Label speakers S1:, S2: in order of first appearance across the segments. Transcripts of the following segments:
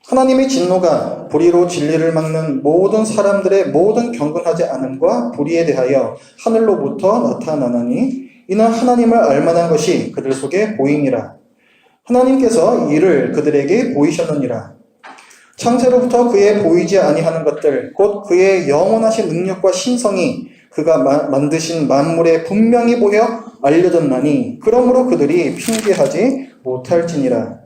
S1: 하나님의 진노가 불의로 진리를 막는 모든 사람들의 모든 경건하지 않음과 불의에 대하여 하늘로부터 나타나나니 이는 하나님을 알만한 것이 그들 속에 보이니라. 하나님께서 이를 그들에게 보이셨느니라. 창세로부터 그의 보이지 아니하는 것들 곧 그의 영원하신 능력과 신성이 그가 만드신 만물에 분명히 보여 알려졌나니 그러므로 그들이 핑계하지 못할지니라.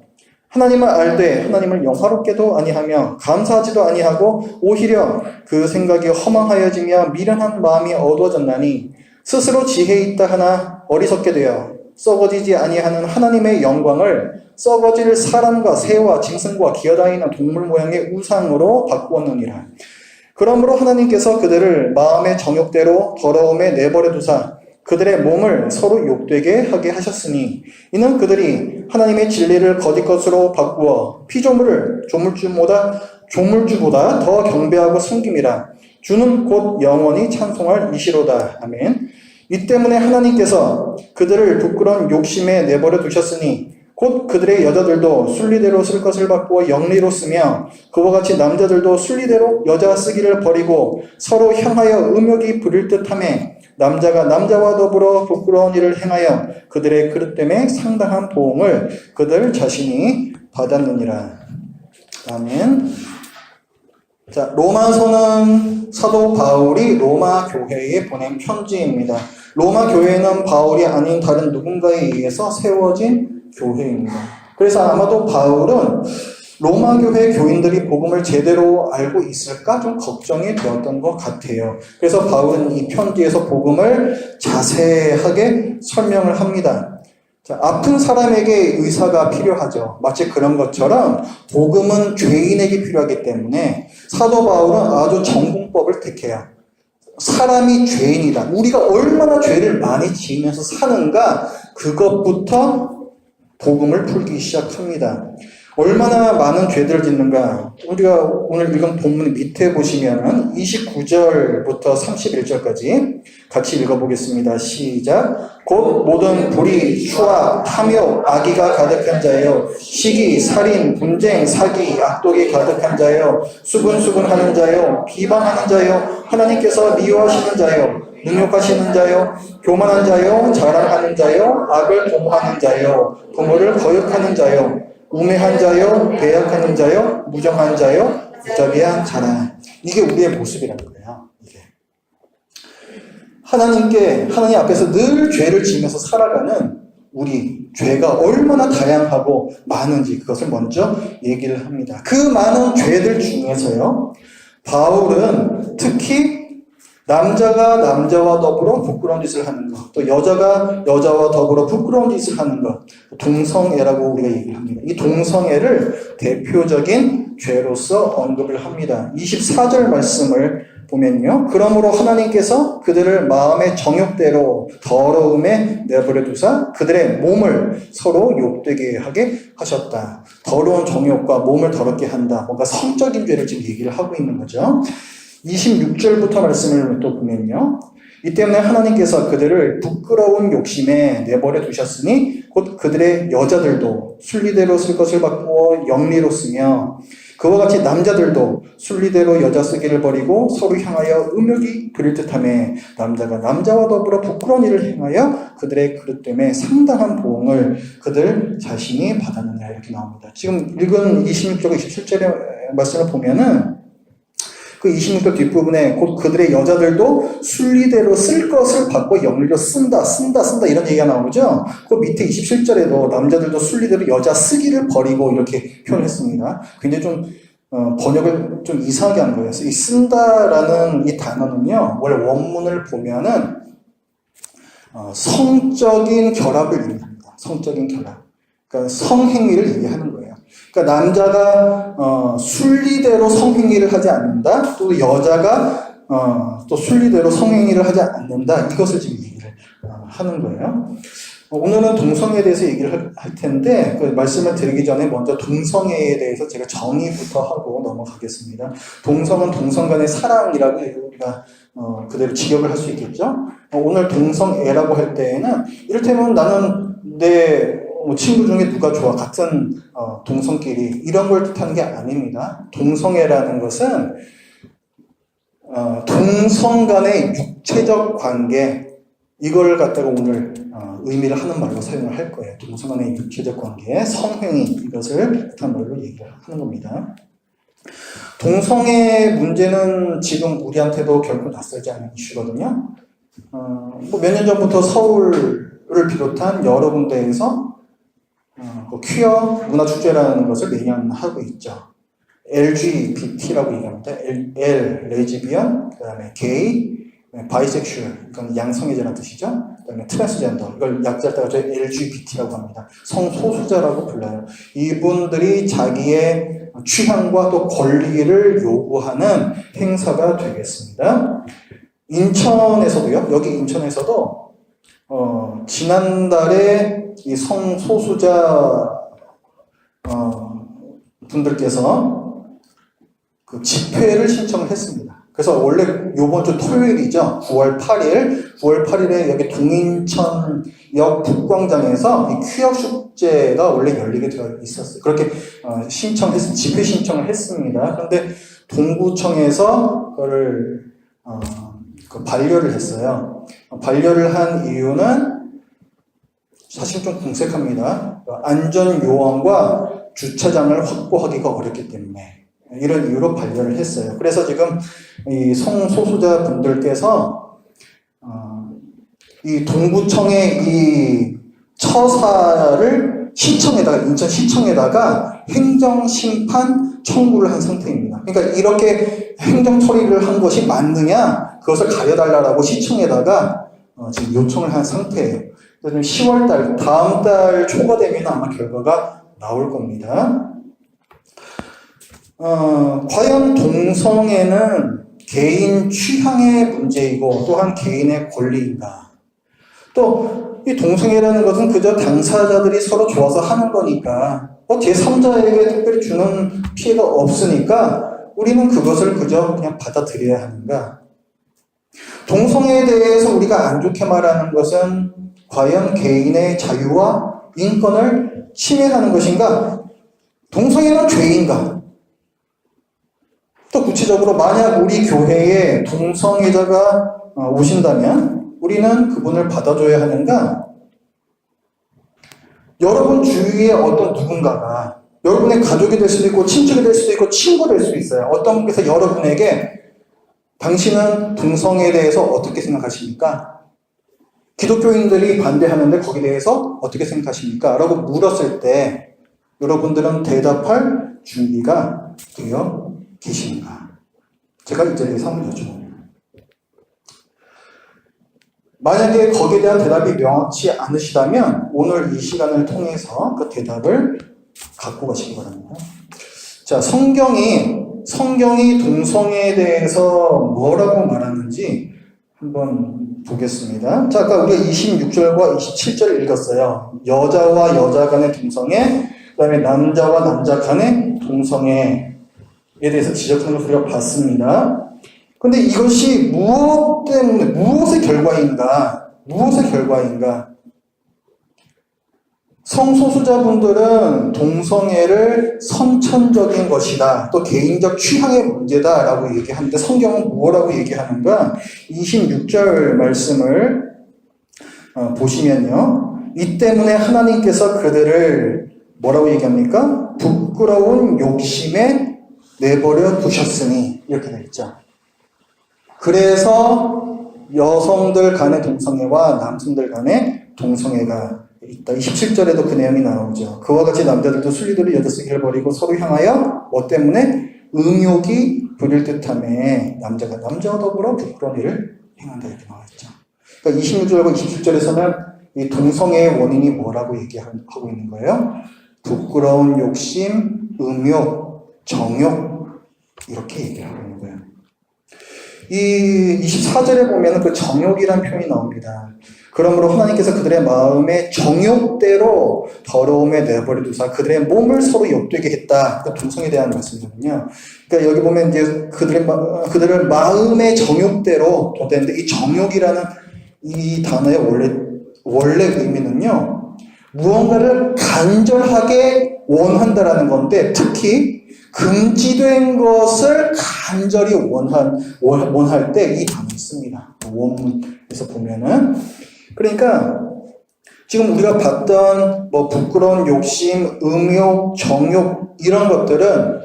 S1: 하나님을 알되 하나님을 영화롭게도 아니하며 감사하지도 아니하고 오히려 그 생각이 허망하여지며 미련한 마음이 어두워졌나니 스스로 지혜 있다 하나 어리석게 되어 썩어지지 아니하는 하나님의 영광을 썩어질 사람과 새와 짐승과 기어다니는 동물 모양의 우상으로 바꾸었느니라. 그러므로 하나님께서 그들을 마음의 정욕대로 더러움에 내버려 두사 그들의 몸을 서로 욕되게 하게 하셨으니 이는 그들이 하나님의 진리를 거짓 것으로 바꾸어 피조물을 조물주보다 더 경배하고 섬김이라. 주는 곧 영원히 찬송할 이시로다. 아멘. 이 때문에 하나님께서 그들을 부끄러운 욕심에 내버려 두셨으니 곧 그들의 여자들도 순리대로 쓸 것을 바꾸어 영리로 쓰며 그와 같이 남자들도 순리대로 여자 쓰기를 버리고 서로 향하여 음욕이 부릴 듯하며 남자가 남자와 더불어 부끄러운 일을 행하여 그들의 그릇됨에 상당한 보응을 그들 자신이 받았느니라. 아멘. 자, 로마서는 사도 바울이 로마 교회에 보낸 편지입니다. 로마 교회는 바울이 아닌 다른 누군가에 의해서 세워진 교회입니다. 그래서 아마도 바울은 로마 교회 교인들이 복음을 제대로 알고 있을까 좀 걱정이 되었던 것 같아요. 그래서 바울은 이 편지에서 복음을 자세하게 설명을 합니다. 자, 아픈 사람에게 의사가 필요하죠. 마치 그런 것처럼 복음은 죄인에게 필요하기 때문에 사도 바울은 아주 전공법을 택해요. 사람이 죄인이다. 우리가 얼마나 죄를 많이 지으면서 사는가 그것부터 복음을 풀기 시작합니다. 얼마나 많은 죄들을 짓는가. 우리가 오늘 읽은 본문 밑에 보시면은 29절부터 31절까지 같이 읽어보겠습니다. 시작. 곧 모든 불의, 추악, 탐욕, 악의가 가득한 자여, 시기, 살인, 분쟁, 사기, 악독이 가득한 자여, 수군수군하는 자여, 비방하는 자여, 하나님께서 미워하시는 자여, 능욕하시는 자여, 교만한 자여, 자랑하는 자여, 악을 도모하는 자여, 부모를 거역하는 자여, 우매한 자여, 배역하는 자여, 무정한 자여, 무자비한 자라. 이게 우리의 모습이라는 거예요. 이게. 하나님 앞에서 늘 죄를 지으면서 살아가는 우리 죄가 얼마나 다양하고 많은지 그것을 먼저 얘기를 합니다. 그 많은 죄들 중에서요, 바울은 특히 남자가 남자와 더불어 부끄러운 짓을 하는 것, 또 여자가 여자와 더불어 부끄러운 짓을 하는 것, 동성애라고 우리가 얘기를 합니다. 이 동성애를 대표적인 죄로서 언급을 합니다. 24절 말씀을 보면요. 그러므로 하나님께서 그들을 마음의 정욕대로 더러움에 내버려 두사 그들의 몸을 서로 욕되게 하게 하셨다. 더러운 정욕과 몸을 더럽게 한다. 뭔가 성적인 죄를 지금 얘기를 하고 있는 거죠. 26절부터 말씀을 또 보면요. 이 때문에 하나님께서 그들을 부끄러운 욕심에 내버려 두셨으니 곧 그들의 여자들도 순리대로 쓸 것을 바꾸어 영리로 쓰며 그와 같이 남자들도 순리대로 여자 쓰기를 버리고 서로 향하여 음욕이 부릴 듯하며 남자가 남자와 더불어 부끄러운 일을 행하여 그들의 그릇됨에 상당한 보응을 그들 자신이 받았느냐 이렇게 나옵니다. 지금 읽은 26절 27절의 말씀을 보면은 그 26절 뒷부분에 곧 그들의 여자들도 순리대로 쓸 것을 받고 영리로 쓴다 이런 얘기가 나오죠. 그 밑에 27절에도 남자들도 순리대로 여자 쓰기를 버리고 이렇게 표현했습니다. 굉장히 좀 번역을 좀 이상하게 한 거예요. 이 쓴다라는 이 단어는요, 원래 원문을 보면은 성적인 결합을 의미합니다. 성적인 결합. 그러니까 성행위를 얘기하는 거예요. 그러니까 남자가 순리대로 성행위를 하지 않는다. 또 여자가 또 순리대로 성행위를 하지 않는다. 이것을 지금 얘기를 하는 거예요. 오늘은 동성애에 대해서 얘기를 할 텐데 그 말씀을 드리기 전에 먼저 동성애에 대해서 제가 정의부터 하고 넘어가겠습니다. 동성은 동성 간의 사랑이라고 우리가 그대로 직역을 할 수 있겠죠. 오늘 동성애라고 할 때에는 이를테면 나는 내 뭐 친구 중에 누가 좋아, 같은 동성끼리 이런 걸 뜻하는 게 아닙니다. 동성애라는 것은 동성 간의 육체적 관계, 이걸 갖다가 오늘 의미를 하는 말로 사용을 할 거예요. 동성 간의 육체적 관계, 성행위, 이것을 뜻하는 말로 얘기를 하는 겁니다. 동성애 문제는 지금 우리한테도 결코 낯설지 않은 이슈거든요. 뭐 몇 년 전부터 서울을 비롯한 여러 군데에서 퀴어 문화축제라는 것을 매년 하고 있죠. LGBT라고 얘기합니다. L, 레즈비언, 그 다음에 게이, 바이섹슈얼, 이건 양성애자라는 뜻이죠. 그 다음에 트랜스젠더, 이걸 약자를 따서 LGBT라고 합니다. 성소수자라고 불러요. 이분들이 자기의 취향과 또 권리를 요구하는 행사가 되겠습니다. 인천에서도요, 여기 인천에서도, 지난달에 이 성소수자, 분들께서 그 집회를 신청을 했습니다. 그래서 원래 요번 주 토요일이죠. 9월 8일에 여기 동인천역 북광장에서 이 퀴어 축제가 원래 열리게 되어 있었어요. 그렇게 집회 신청을 했습니다. 그런데 동구청에서 그거를 반려를 했어요. 반려를 한 이유는 사실 좀 궁색합니다. 안전 요원과 주차장을 확보하기가 어렵기 때문에 이런 이유로 반려를 했어요. 그래서 지금 이 성소수자 분들께서 이 동구청의 이 처사를 인천시청에다가 행정심판 청구를 한 상태입니다. 그러니까 이렇게 행정 처리를 한 것이 맞느냐, 그것을 가려달라고 시청에다가 지금 요청을 한 상태예요. 그래서 10월달, 다음 달 초가 되면 아마 결과가 나올 겁니다. 과연 동성애는 개인 취향의 문제이고 또한 개인의 권리인가? 또 이 동성애라는 것은 그저 당사자들이 서로 좋아서 하는 거니까 제3자에게 특별히 주는 피해가 없으니까 우리는 그것을 그저 그냥 받아들여야 하는가? 동성애에 대해서 우리가 안 좋게 말하는 것은 과연 개인의 자유와 인권을 침해하는 것인가? 동성애는 죄인가? 또 구체적으로 만약 우리 교회에 동성애자가 오신다면 우리는 그분을 받아줘야 하는가? 여러분 주위에 어떤 누군가가 여러분의 가족이 될 수도 있고 친척이 될 수도 있고 친구가 될 수도 있어요. 어떤 분께서 여러분에게 당신은 동성애에 대해서 어떻게 생각하십니까? 기독교인들이 반대하는데 거기에 대해서 어떻게 생각하십니까? 라고 물었을 때 여러분들은 대답할 준비가 되어 계십니까? 제가 이 자리에서 한번 여쭤봅니다. 만약에 거기에 대한 대답이 명확치 않으시다면 오늘 이 시간을 통해서 그 대답을 갖고 가시기 바랍니다. 자, 성경이 동성애에 대해서 뭐라고 말하는지 한번 보겠습니다. 자, 아까 우리가 26절과 27절을 읽었어요. 여자와 여자 간의 동성애, 그 다음에 남자와 남자 간의 동성애에 대해서 지적하는 것을 우리가 봤습니다. 근데 이것이 무엇 때문에, 무엇의 결과인가? 성소수자분들은 동성애를 선천적인 것이다, 또 개인적 취향의 문제다라고 얘기하는데 성경은 뭐라고 얘기하는가? 26절 말씀을 보시면요. 이 때문에 하나님께서 그들을 뭐라고 얘기합니까? 부끄러운 욕심에 내버려 두셨으니, 이렇게 되어 있죠. 그래서 여성들 간의 동성애와 남성들 간의 동성애가 있다. 27절에도 그 내용이 나오죠. 그와 같이 남자들도 순리대로 여자쓰기를 버리고 서로 향하여 뭐 때문에 음욕이 부릴 듯하며 남자가 남자와 더불어 부끄러운 일을 행한다, 이렇게 나와있죠. 그러니까 26절과 27절에서는 이 동성애의 원인이 뭐라고 얘기하고 있는 거예요? 부끄러운 욕심, 음욕, 정욕, 이렇게 얘기를 하고 있는 거예요. 이 24절에 보면 그 정욕이라는 표현이 나옵니다. 그러므로 하나님께서 그들의 마음에 정욕대로 더러움에 내버려 두사 그들의 몸을 서로 욕되게 했다. 그 동성에 대한 말씀이거든요. 그러니까 여기 보면 이제 그들을 마음의 정욕대로 뒀는데, 이 정욕이라는 이 단어의 원래 의미는요, 무언가를 간절하게 원한다라는 건데, 특히 금지된 것을 간절히 원할 때 이 단어 씁니다. 원문에서 보면은. 그러니까 지금 우리가 봤던 뭐 부끄러운 욕심, 음욕, 정욕 이런 것들은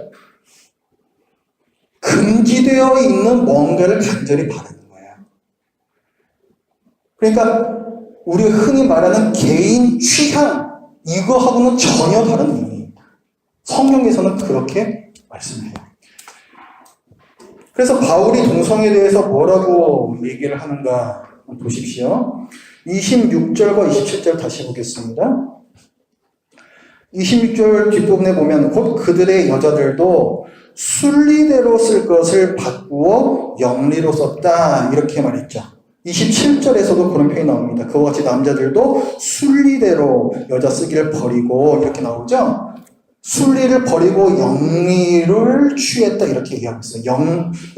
S1: 금지되어 있는 뭔가를 간절히 바라는 거예요. 그러니까 우리가 흔히 말하는 개인 취향, 이거하고는 전혀 다른 의미입니다. 성경에서는 그렇게 말씀해요. 그래서 바울이 동성에 대해서 뭐라고 얘기를 하는가 보십시오. 26절과 27절 다시 보겠습니다. 26절 뒷부분에 보면 곧 그들의 여자들도 순리대로 쓸 것을 바꾸어 영리로 썼다 이렇게 말했죠. 27절에서도 그런 표현이 나옵니다. 그와 같이 남자들도 순리대로 여자 쓰기를 버리고 이렇게 나오죠. 순리를 버리고 영리를 취했다 이렇게 얘기하고 있어요.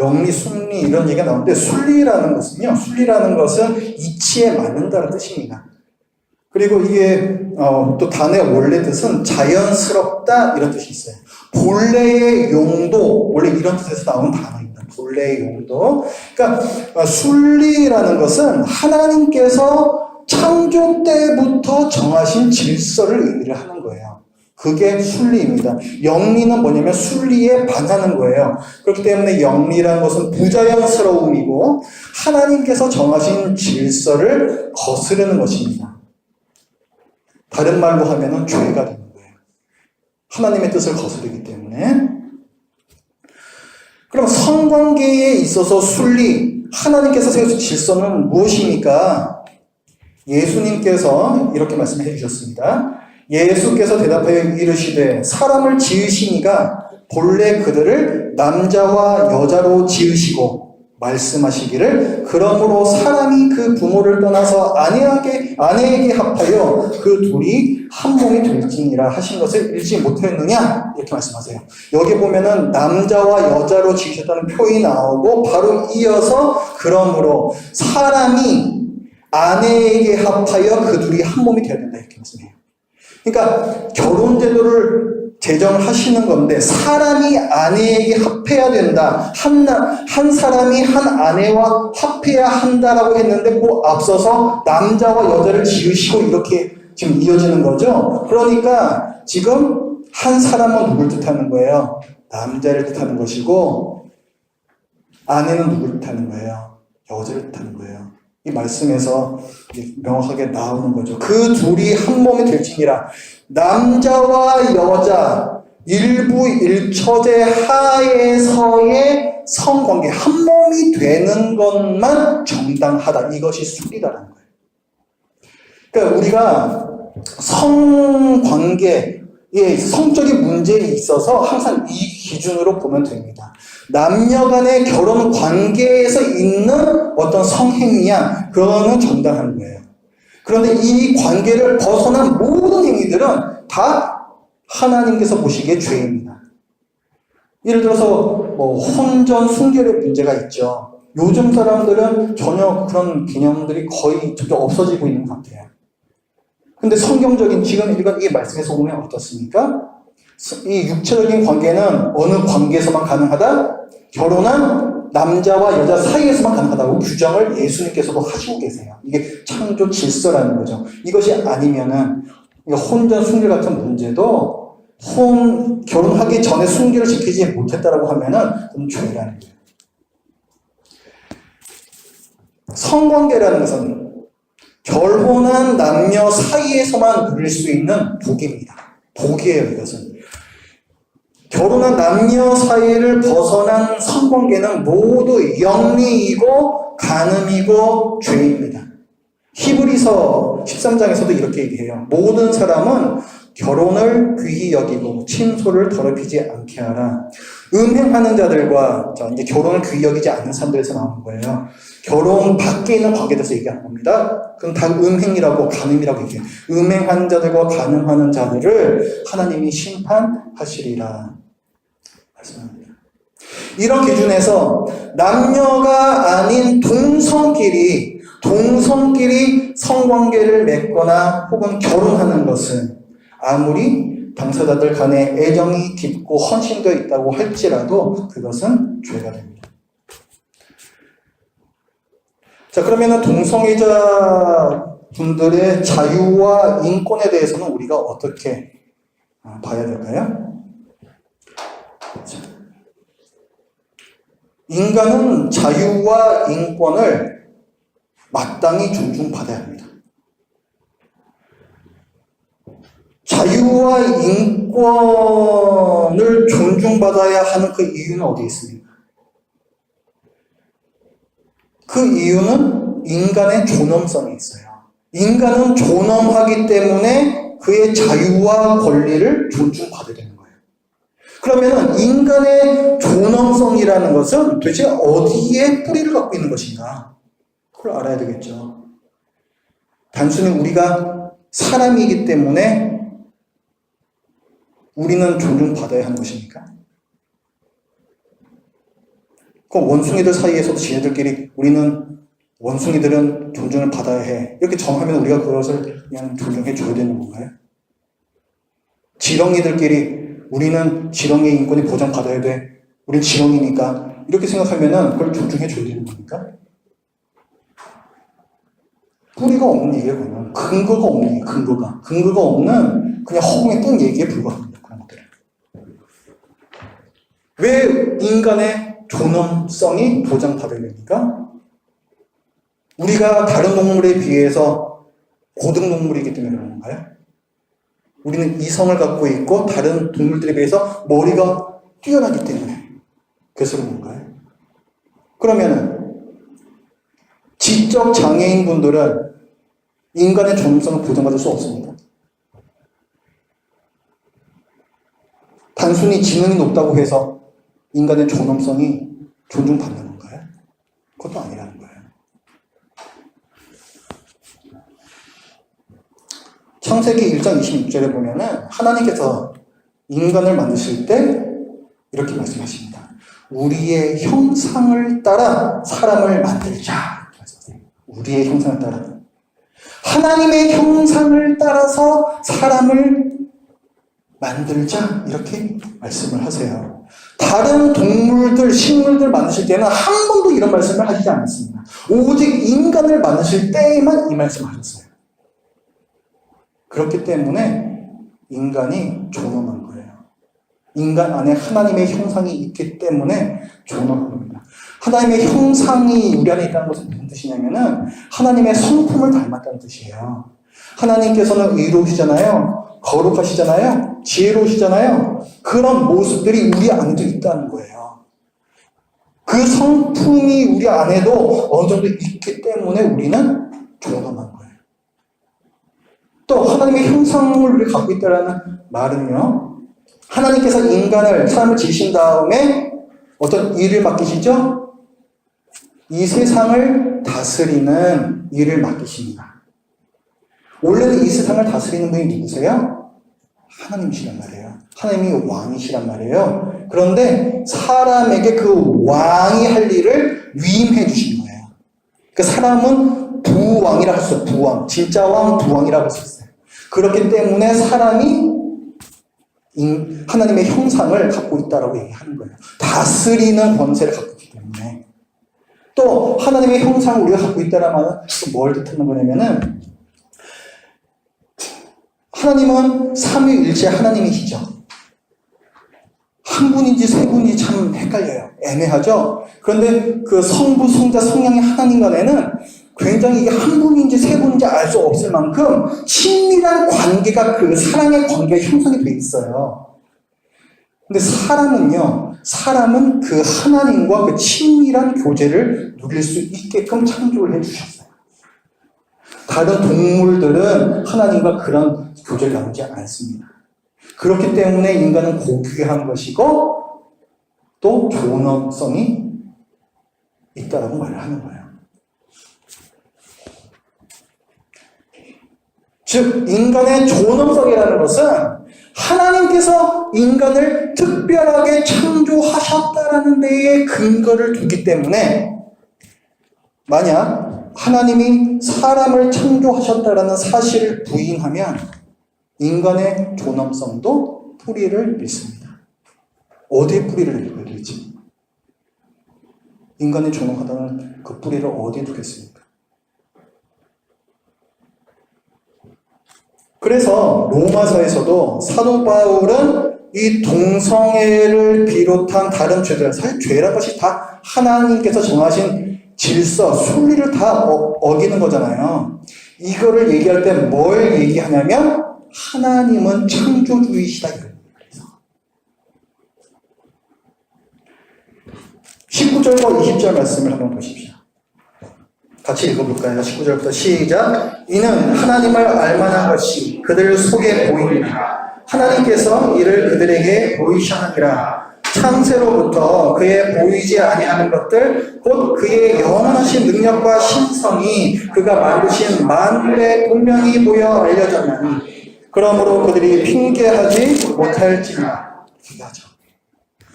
S1: 영리, 순리 이런 얘기가 나오는데 순리라는 것은 이치에 맞는다는 뜻입니다. 그리고 이게 또 단어의 원래 뜻은 자연스럽다 이런 뜻이 있어요. 본래의 용도, 원래 이런 뜻에서 나오는 단어입니다. 본래의 용도. 그러니까 순리라는 것은 하나님께서 창조 때부터 정하신 질서를 의미를 하는 거예요. 그게 순리입니다. 영리는 뭐냐면 순리에 반하는 거예요. 그렇기 때문에 영리라는 것은 부자연스러움이고 하나님께서 정하신 질서를 거스르는 것입니다. 다른 말로 하면은 죄가 되는 거예요. 하나님의 뜻을 거스르기 때문에. 그럼 성관계에 있어서 순리, 하나님께서 세우신 질서는 무엇입니까? 예수님께서 이렇게 말씀해 주셨습니다. 예수께서 대답하여 이르시되 사람을 지으시니가 본래 그들을 남자와 여자로 지으시고 말씀하시기를 그러므로 사람이 그 부모를 떠나서 아내에게 합하여 그 둘이 한 몸이 될지니라 하신 것을 읽지 못했느냐 이렇게 말씀하세요. 여기 보면은 남자와 여자로 지으셨다는 표현이 나오고 바로 이어서 그러므로 사람이 아내에게 합하여 그 둘이 한 몸이 되어야 된다 이렇게 말씀해요. 그러니까 결혼 제도를 제정하시는 건데 사람이 아내에게 합해야 된다. 한 사람이 한 아내와 합해야 한다라고 했는데 그 앞서서 남자와 여자를 지으시고 이렇게 지금 이어지는 거죠. 그러니까 지금 한 사람은 누굴 뜻하는 거예요? 남자를 뜻하는 것이고 아내는 누굴 뜻하는 거예요? 여자를 뜻하는 거예요. 이 말씀에서 명확하게 나오는 거죠. 그 둘이 한 몸이 될지니라. 남자와 여자 일부 일처제 하에서의 성관계 한 몸이 되는 것만 정당하다. 이것이 순리다라는 거예요. 그러니까 우리가 성관계에 성적인 문제에 있어서 항상 이 기준으로 보면 됩니다. 남녀 간의 결혼 관계에서 있는 어떤 성행위야, 그거는 정당한 거예요. 그런데 이 관계를 벗어난 모든 행위들은 다 하나님께서 보시기에 죄입니다. 예를 들어서 뭐 혼전, 순결의 문제가 있죠. 요즘 사람들은 전혀 그런 개념들이 거의 점점 없어지고 있는 것 같아요. 근데 성경적인 지금 읽은 이 말씀에서 보면 어떻습니까? 이 육체적인 관계는 어느 관계에서만 가능하다? 결혼한 남자와 여자 사이에서만 가능하다고 규정을 예수님께서도 하시고 계세요. 이게 창조 질서라는 거죠. 이것이 아니면은 혼전 순결 같은 문제도 결혼하기 전에 순결을 지키지 못했다라고 하면은 그건 죄라는 거예요. 성관계라는 것은 결혼한 남녀 사이에서만 누릴 수 있는 복입니다. 복이에요, 이것은. 결혼한 남녀 사이를 벗어난 성관계는 모두 영리이고 간음이고 죄입니다. 히브리서 13장에서도 이렇게 얘기해요. 모든 사람은 결혼을 귀히 여기고 침소를 더럽히지 않게 하라. 음행하는 자들과 이제 결혼을 귀히 여기지 않는 사람들에서 나오는 거예요. 결혼 밖에 있는 관계에 대해서 얘기하는 겁니다. 그럼 다 음행이라고 간음이라고 얘기해요. 음행하는 자들과 간음하는 자들을 하나님이 심판하시리라 말씀합니다. 이런 기준에서 남녀가 아닌 동성끼리 성관계를 맺거나 혹은 결혼하는 것은 아무리 당사자들 간에 애정이 깊고 헌신되어 있다고 할지라도 그것은 죄가 됩니다. 자, 그러면은 동성애자 분들의 자유와 인권에 대해서는 우리가 어떻게 봐야 될까요? 자, 인간은 자유와 인권을 마땅히 존중받아야 합니다. 자유와 인권을 존중받아야 하는 그 이유는 어디에 있습니까? 그 이유는 인간의 존엄성이 있어요. 인간은 존엄하기 때문에 그의 자유와 권리를 존중받아야 되는 거예요. 그러면 인간의 존엄성이라는 것은 도대체 어디에 뿌리를 갖고 있는 것인가? 그걸 알아야 되겠죠. 단순히 우리가 사람이기 때문에 우리는 존중받아야 하는 것입니까? 그럼 원숭이들 사이에서도 지네들끼리 우리는 원숭이들은 존중을 받아야 해. 이렇게 정하면 우리가 그것을 그냥 존중해 줘야 되는 건가요? 지렁이들끼리 우리는 지렁이의 인권이 보장받아야 돼. 우린 지렁이니까. 이렇게 생각하면은 그걸 존중해 줘야 되는 겁니까? 뿌리가 없는 얘기예요, 그러면. 근거가 없는 얘기예요, 근거가. 근거가 없는 그냥 허공에 뜬 얘기에 불과합니다, 그런 것들은. 왜 인간의 존엄성이 보장받아야 됩니까? 우리가 다른 동물에 비해서 고등동물이기 때문에 그런 건가요? 우리는 이성을 갖고 있고 다른 동물들에 비해서 머리가 뛰어나기 때문에 그래서 그런 건가요? 그러면은 지적 장애인분들은 인간의 존엄성을 보장받을 수 없습니다. 단순히 지능이 높다고 해서 인간의 존엄성이 존중받는 건가요? 그것도 아니라는 거예요. 창세기 1장 26절에 보면은 하나님께서 인간을 만드실 때 이렇게 말씀하십니다. 우리의 형상을 따라 사람을 만들자. 우리의 형상을 따라. 하나님의 형상을 따라서 사람을 만들자. 이렇게 말씀을 하세요. 다른 동물들, 식물들 만드실 때는 한 번도 이런 말씀을 하시지 않았습니다. 오직 인간을 만드실 때에만 이 말씀을 하셨어요. 그렇기 때문에 인간이 존엄한 거예요. 인간 안에 하나님의 형상이 있기 때문에 존엄한 겁니다. 하나님의 형상이 우리 안에 있다는 것은 무슨 뜻이냐면은 하나님의 성품을 닮았다는 뜻이에요. 하나님께서는 의로우시잖아요. 거룩하시잖아요. 지혜로우시잖아요. 그런 모습들이 우리 안에도 있다는 거예요. 그 성품이 우리 안에도 어느 정도 있기 때문에 우리는 존엄한 거예요. 또 하나님의 형상을 우리 갖고 있다는 말은요. 하나님께서 사람을 지으신 다음에 어떤 일을 맡기시죠? 이 세상을 다스리는 일을 맡기십니다. 원래는 이 세상을 다스리는 분이 누구세요? 하나님이시란 말이에요. 하나님이 왕이시란 말이에요. 그런데 사람에게 그 왕이 할 일을 위임해 주신 거예요. 그 사람은 부왕이라고 할 수 있어요. 부왕. 진짜 왕, 부왕이라고 할 수 있어요. 그렇기 때문에 사람이 하나님의 형상을 갖고 있다라고 얘기하는 거예요. 다스리는 권세를 갖고 있기 때문에. 또 하나님의 형상을 우리가 갖고 있다는 말은 뭘 뜻하는 거냐면은 하나님은 삼위일체 하나님이시죠. 한 분인지 세 분인지 참 헷갈려요. 애매하죠. 그런데 그 성부, 성자, 성령의 하나님 간에는 굉장히 이게 한 분인지 세 분인지 알 수 없을 만큼 친밀한 관계가 그 사랑의 관계가 형성이 돼 있어요. 근데 사람은 그 하나님과 그 친밀한 교제를 누릴 수 있게끔 창조를 해주셨어요. 다른 동물들은 하나님과 그런 교제를 나누지 않습니다. 그렇기 때문에 인간은 고귀한 것이고 또 존엄성이 있다라고 말을 하는 거예요. 즉 인간의 존엄성이라는 것은 하나님께서 인간을 특별하게 창조하셨다라는 데에 근거를 두기 때문에 만약 하나님이 사람을 창조하셨다라는 사실을 부인하면 인간의 존엄성도 뿌리를 잃습니다. 어디에 뿌리를 잃어야 되지? 인간이 존엄하다는 그 뿌리를 어디에 두겠습니까? 그래서 로마서에서도 사도 바울은 이 동성애를 비롯한 다른 죄들, 사실 죄란 것이 다 하나님께서 정하신 질서, 순리를 다 어기는 거잖아요. 이거를 얘기할 때 뭘 얘기하냐면 하나님은 창조주이시다. 그래서 19절과 20절 말씀을 한번 보십시오. 같이 읽어볼까요? 19절부터 시작. 이는 하나님을 알만한 것이 그들 속에 보이니라. 하나님께서 이를 그들에게 보이셨느니라. 창세로부터 그의 보이지 아니하는 것들 곧 그의 영원하신 능력과 신성이 그가 만드신 만물에 분명히 보여 알려졌나니 그러므로 그들이 핑계하지 못할지니라.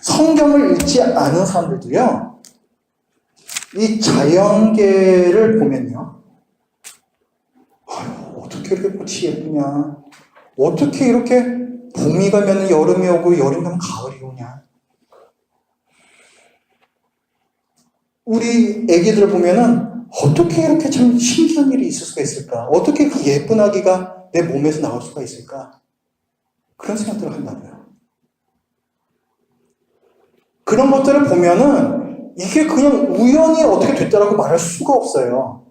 S1: 성경을 읽지 않은 사람들도요, 이 자연계를 보면요, 어떻게 이렇게 꽃이 예쁘냐, 어떻게 이렇게 봄이 가면 여름이 오고 여름이 가면 가을이 오냐. 우리 애기들 보면은 어떻게 이렇게 참 신기한 일이 있을 수가 있을까? 어떻게 그 예쁜 아기가 내 몸에서 나올 수가 있을까? 그런 생각들을 한다고요. 그런 것들을 보면은 이게 그냥 우연히 어떻게 됐다라고 말할 수가 없어요.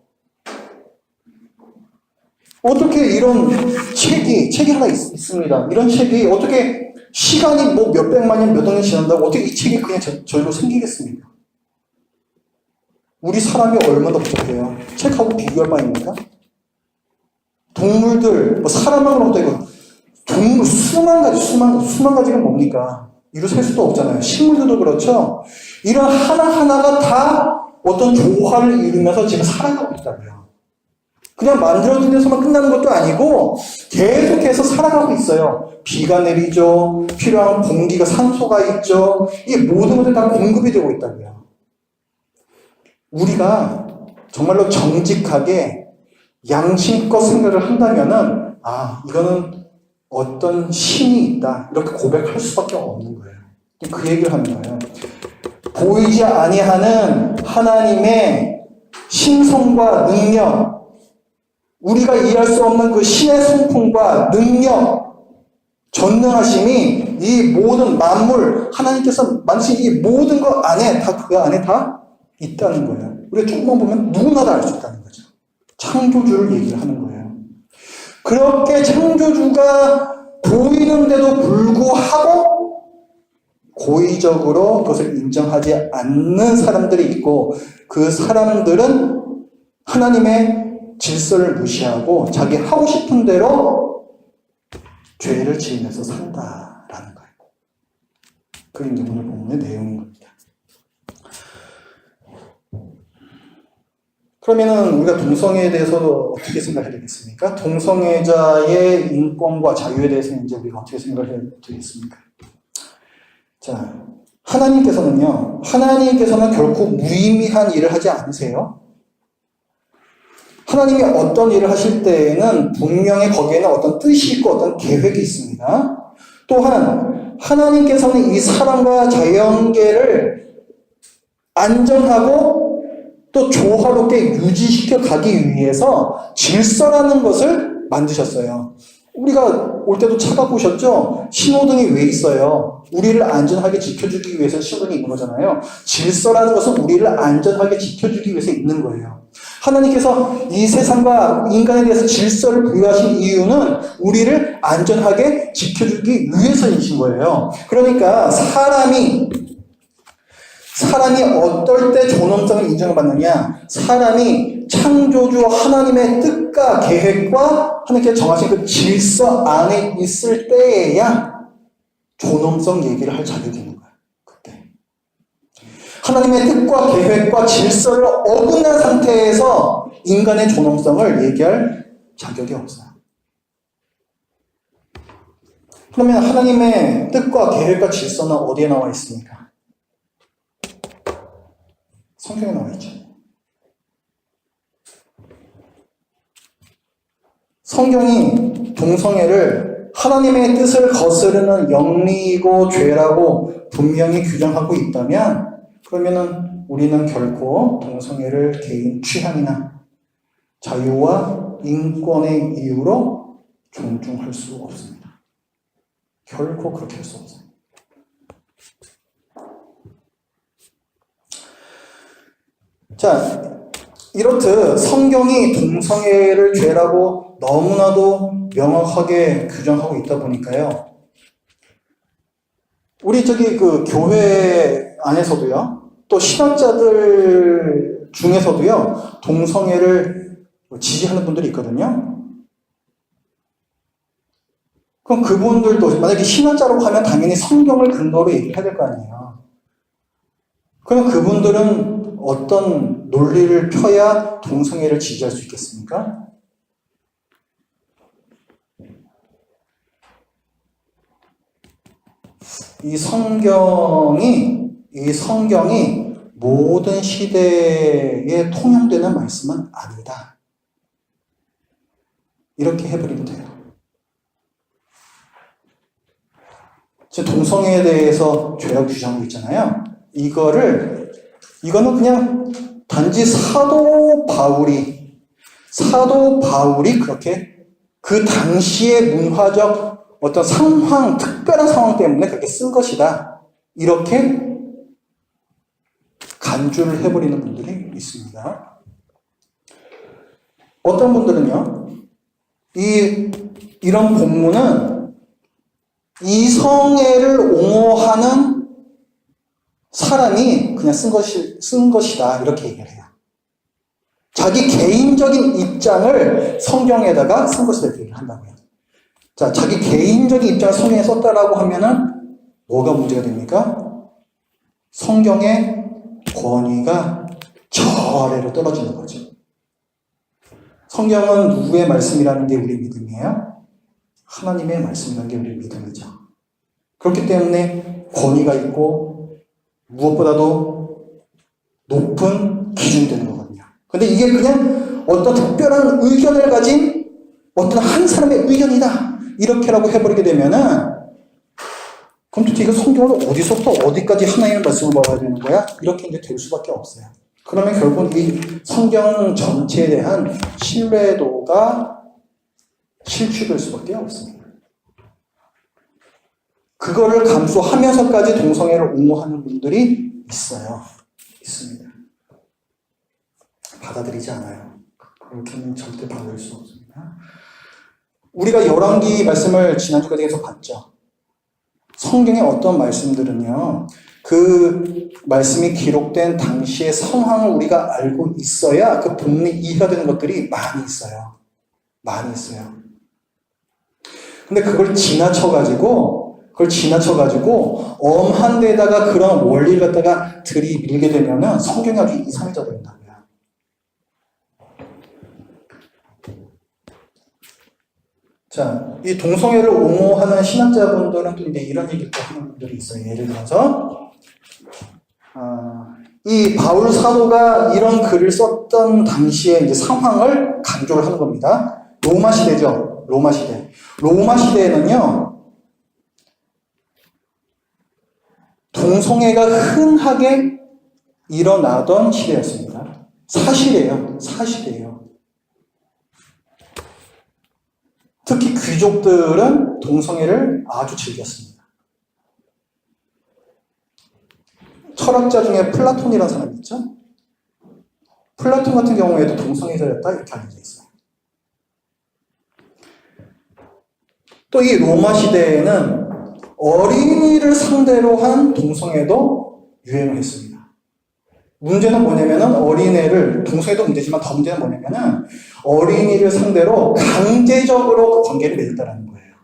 S1: 어떻게 이런 책이 하나 있습니다. 이런 책이 어떻게 시간이 뭐 몇백만 년, 몇억 년 지난다고 어떻게 이 책이 그냥 저절로 생기겠습니까? 우리 사람이 얼마나 복잡해요. 책하고 비교할 바입니까? 동물들, 뭐 사람하고는 어때요? 동물 수만 가지가 뭡니까? 이루 셀 수도 없잖아요. 식물들도 그렇죠. 이런 하나하나가 다 어떤 조화를 이루면서 지금 살아가고 있다고요. 그냥 만들어진 데서만 끝나는 것도 아니고 계속해서 살아가고 있어요. 비가 내리죠. 필요한 공기가, 산소가 있죠. 이 모든 것들이 다 공급이 되고 있다고요. 우리가 정말로 정직하게 양심껏 생각을 한다면은, 이거는 어떤 신이 있다. 이렇게 고백할 수밖에 없는 거예요. 그 얘기를 하는 거예요. 보이지 아니하는 하나님의 신성과 능력, 우리가 이해할 수 없는 그 신의 성품과 능력, 전능하심이 이 모든 만물, 하나님께서 만드신 이 모든 것 안에, 그 안에 다 있다는 거예요. 우리가 조금만 보면 누구나 다 알 수 있다는 거죠. 창조주를 얘기를 하는 거예요. 그렇게 창조주가 보이는데도 불구하고 고의적으로 그것을 인정하지 않는 사람들이 있고, 그 사람들은 하나님의 질서를 무시하고 자기 하고 싶은 대로 죄를 지으면서 산다라는 거예요. 그게 이제 오늘 본문의 내용인 겁니다. 그러면은 우리가 동성애에 대해서 어떻게 생각해야 되겠습니까? 동성애자의 인권과 자유에 대해서는 이제 우리가 어떻게 생각해야 되겠습니까? 자, 하나님께서는 결코 무의미한 일을 하지 않으세요. 하나님이 어떤 일을 하실 때에는 분명히 거기에는 어떤 뜻이 있고 어떤 계획이 있습니다. 또한 하나님께서는 이 사람과 자연계를 안전하고 또 조화롭게 유지시켜 가기 위해서 질서라는 것을 만드셨어요. 우리가 올 때도 차가 보셨죠? 신호등이 왜 있어요? 우리를 안전하게 지켜주기 위해서 신호등이 있는 거잖아요. 질서라는 것은 우리를 안전하게 지켜주기 위해서 있는 거예요. 하나님께서 이 세상과 인간에 대해서 질서를 부여하신 이유는 우리를 안전하게 지켜주기 위해서이신 거예요. 그러니까 사람이 어떨 때 존엄성을 인정을 받느냐? 사람이 창조주 하나님의 뜻과 계획과 하나님께서 정하신 그 질서 안에 있을 때에야 존엄성 얘기를 할 자격이 있는 거예요. 그때. 하나님의 뜻과 계획과 질서를 어긋난 상태에서 인간의 존엄성을 얘기할 자격이 없어요. 그러면 하나님의 뜻과 계획과 질서는 어디에 나와 있습니까? 성경에 나와 있죠. 성경이 동성애를 하나님의 뜻을 거스르는 영리이고 죄라고 분명히 규정하고 있다면 그러면은 우리는 결코 동성애를 개인 취향이나 자유와 인권의 이유로 존중할 수 없습니다. 결코 그렇게 할 수 없어요. 자, 이렇듯 성경이 동성애를 죄라고 너무나도 명확하게 규정하고 있다 보니까요. 우리 그 교회 안에서도요, 또 신학자들 중에서도요, 동성애를 지지하는 분들이 있거든요. 그럼 그분들도 만약에 신학자라고 하면 당연히 성경을 근거로 얘기를 해야 될 거 아니에요. 그럼 그분들은 어떤 논리를 펴야 동성애를 지지할 수 있겠습니까? 이 성경이 모든 시대에 통용되는 말씀은 아니다. 이렇게 해버리면 돼요. 지금 동성애에 대해서 죄라고 규정하고 있잖아요. 이거는 그냥 단지 사도 바울이 그렇게 그 당시의 문화적 어떤 상황, 특별한 상황 때문에 그렇게 쓴 것이다. 이렇게 간주를 해버리는 분들이 있습니다. 어떤 분들은요, 이런 본문은 이성애를 옹호하는 사람이 그냥 쓴 것이다. 이렇게 얘기를 해요. 자기 개인적인 입장을 성경에다가 쓴 것이다. 이렇게 얘기를 한다고요. 자, 자기 개인적인 입장을 성경에 썼다라고 하면은 뭐가 문제가 됩니까? 성경의 권위가 저 아래로 떨어지는 거죠. 성경은 누구의 말씀이라는 게 우리 믿음이에요? 하나님의 말씀이라는 게 우리 믿음이죠. 그렇기 때문에 권위가 있고 무엇보다도 높은 기준이 되는 거거든요. 근데 이게 그냥 어떤 특별한 의견을 가진 어떤 한 사람의 의견이다. 이렇게라고 해버리게 되면은 그럼 도대체 이거 성경을 어디서부터 어디까지 하나님의 말씀을 봐야 되는 거야? 이렇게 이제 될 수밖에 없어요. 그러면 결국 이 성경 전체에 대한 신뢰도가 실추될 수밖에 없습니다. 그거를 감수하면서까지 동성애를 옹호하는 분들이 있습니다. 받아들이지 않아요. 그렇게는 절대 받아들일 수 없습니다. 우리가 열왕기 말씀을 지난주까지 계속 봤죠. 성경의 어떤 말씀들은요, 그 말씀이 기록된 당시의 상황을 우리가 알고 있어야 그 본문이 이해가 되는 것들이 많이 있어요. 근데 그걸 지나쳐가지고 엄한 데다가 그런 원리를 갖다가 들이밀게 되면은 성경이 아주 이상해져 버린다고요. 자, 이 동성애를 옹호하는 신학자분들은 또 이제 이런 얘기를 하는 분들이 있어요. 예를 들어서, 이 바울 사도가 이런 글을 썼던 당시에 이제 상황을 강조를 하는 겁니다. 로마 시대죠. 로마 시대에는요, 동성애가 흔하게 일어나던 시대였습니다. 사실이에요. 특히 귀족들은 동성애를 아주 즐겼습니다. 철학자 중에 플라톤이라는 사람이 있죠? 플라톤 같은 경우에도 동성애자였다 이렇게 알려져 있어요. 또 이 로마 시대에는 어린이를 상대로 한 동성애도 유행을 했습니다. 문제는 뭐냐면은 동성애도 문제지만 더 문제는 뭐냐면은 어린이를 상대로 강제적으로 관계를 맺었다는 거예요.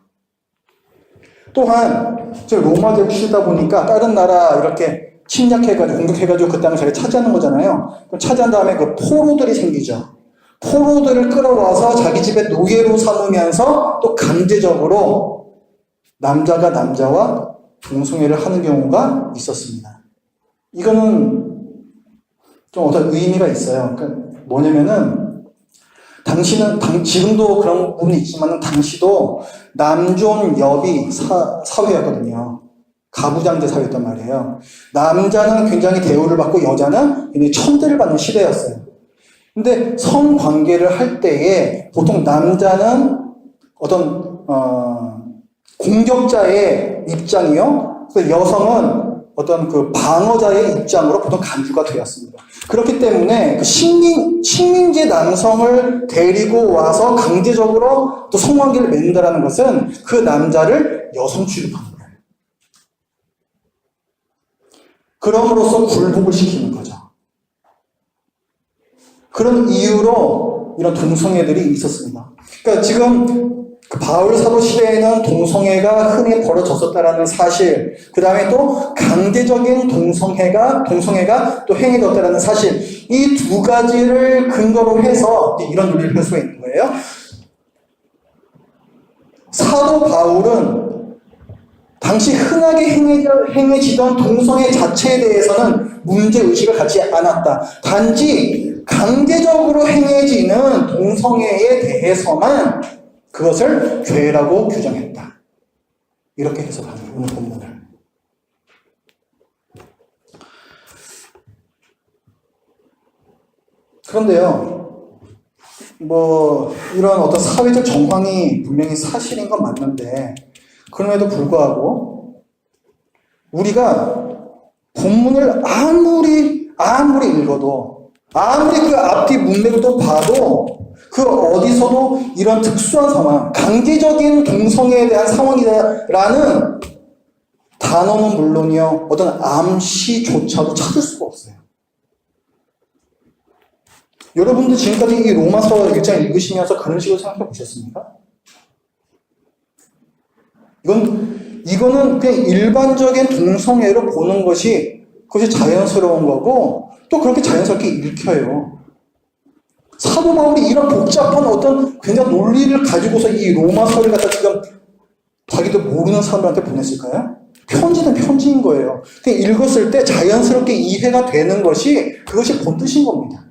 S1: 또한, 로마 제국시다 보니까 다른 나라 이렇게 침략해가지고, 공격해가지고 그 땅을 자기가 차지하는 거잖아요. 그럼 차지한 다음에 그 포로들이 생기죠. 포로들을 끌어와서 자기 집에 노예로 삼으면서 또 강제적으로 남자가 남자와 동성애를 하는 경우가 있었습니다. 이거는 좀 어떤 의미가 있어요. 그러니까 뭐냐면은 지금도 그런 부분이 있지만 당시도 남존 여비 사회였거든요. 가부장제 사회였단 말이에요. 남자는 굉장히 대우를 받고 여자는 굉장히 천대를 받는 시대였어요. 근데 성관계를 할 때에 보통 남자는 어떤 공격자의 입장이요. 그래서 여성은 어떤 그 방어자의 입장으로 보통 간주가 되었습니다. 그렇기 때문에 그 식민지 남성을 데리고 와서 강제적으로 또 성관계를 맺는다는 것은 그 남자를 여성 취급하는 거예요. 그럼으로써 굴복을 시키는 거죠. 그런 이유로 이런 동성애들이 있었습니다. 그러니까 지금 그 바울 사도 시대에는 동성애가 흔히 벌어졌었다라는 사실, 그 다음에 또 강제적인 동성애가 또 행해졌다라는 사실, 이 두 가지를 근거로 해서 이런 논리를 할 수가 있는 거예요. 사도 바울은 당시 흔하게 행해지던 동성애 자체에 대해서는 문제의식을 갖지 않았다. 단지 강제적으로 행해지는 동성애에 대해서만 그것을 죄라고 규정했다. 이렇게 해석하는 오늘 본문을. 그런데요, 이런 어떤 사회적 정황이 분명히 사실인 건 맞는데, 그럼에도 불구하고, 우리가 본문을 아무리 읽어도, 아무리 그 앞뒤 문맥을 또 봐도, 그 어디서도 이런 특수한 상황, 강제적인 동성애에 대한 상황이라는 단어는 물론이요, 어떤 암시조차도 찾을 수가 없어요. 여러분들 지금까지 이 로마서 1장 읽으시면서 그런 식으로 생각해 보셨습니까? 이거는 그냥 일반적인 동성애로 보는 그것이 자연스러운 거고, 또 그렇게 자연스럽게 읽혀요. 사도 바울이 이런 복잡한 어떤 굉장히 논리를 가지고서 이 로마서를 갖다 지금 자기도 모르는 사람들한테 보냈을까요? 편지는 편지인 거예요. 그냥 읽었을 때 자연스럽게 이해가 되는 그것이 본뜻인 겁니다.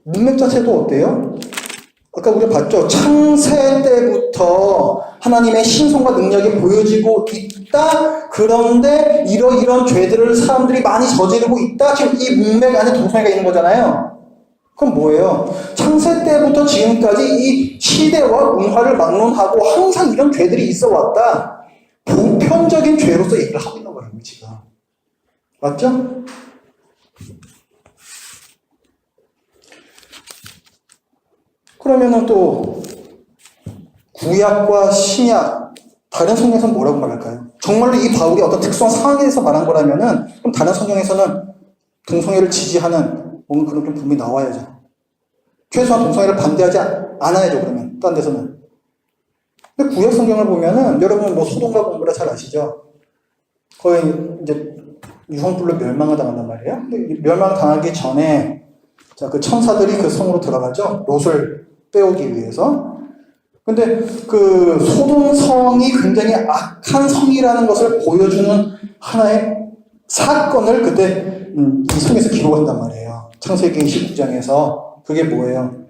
S1: 문맥 자체도 어때요? 아까 우리가 봤죠? 창세 때부터 하나님의 신성과 능력이 보여지고 있다. 그런데 이런 죄들을 사람들이 많이 저지르고 있다. 지금 이 문맥 안에 동성애가 있는 거잖아요. 그럼 뭐예요? 창세 때부터 지금까지 이 시대와 문화를 막론하고 항상 이런 죄들이 있어 왔다. 보편적인 죄로서 얘기를 하고 있는 거예요, 지금. 맞죠? 그러면은 또 구약과 신약 다른 성경에서는 뭐라고 말할까요? 정말로 이 바울이 어떤 특수한 상황에서 말한 거라면은 그럼 다른 성경에서는 동성애를 지지하는 뭔가 그런 좀 분명히 나와야죠. 최소한 동성애를 반대하지 않아야죠. 그러면 딴 데서는. 근데 구약 성경을 보면은 여러분 소돔과 고모라 잘 아시죠? 거의 이제 유황불로 멸망을 당한단 말이에요. 근데 멸망을 당하기 전에 그 천사들이 그 성으로 들어가죠. 롯을 빼오기 위해서. 근데 그 소돔 성이 굉장히 악한 성이라는 것을 보여주는 하나의 사건을 그때 이 성에서 기록한단 말이에요. 창세기 19장에서. 그게 뭐예요?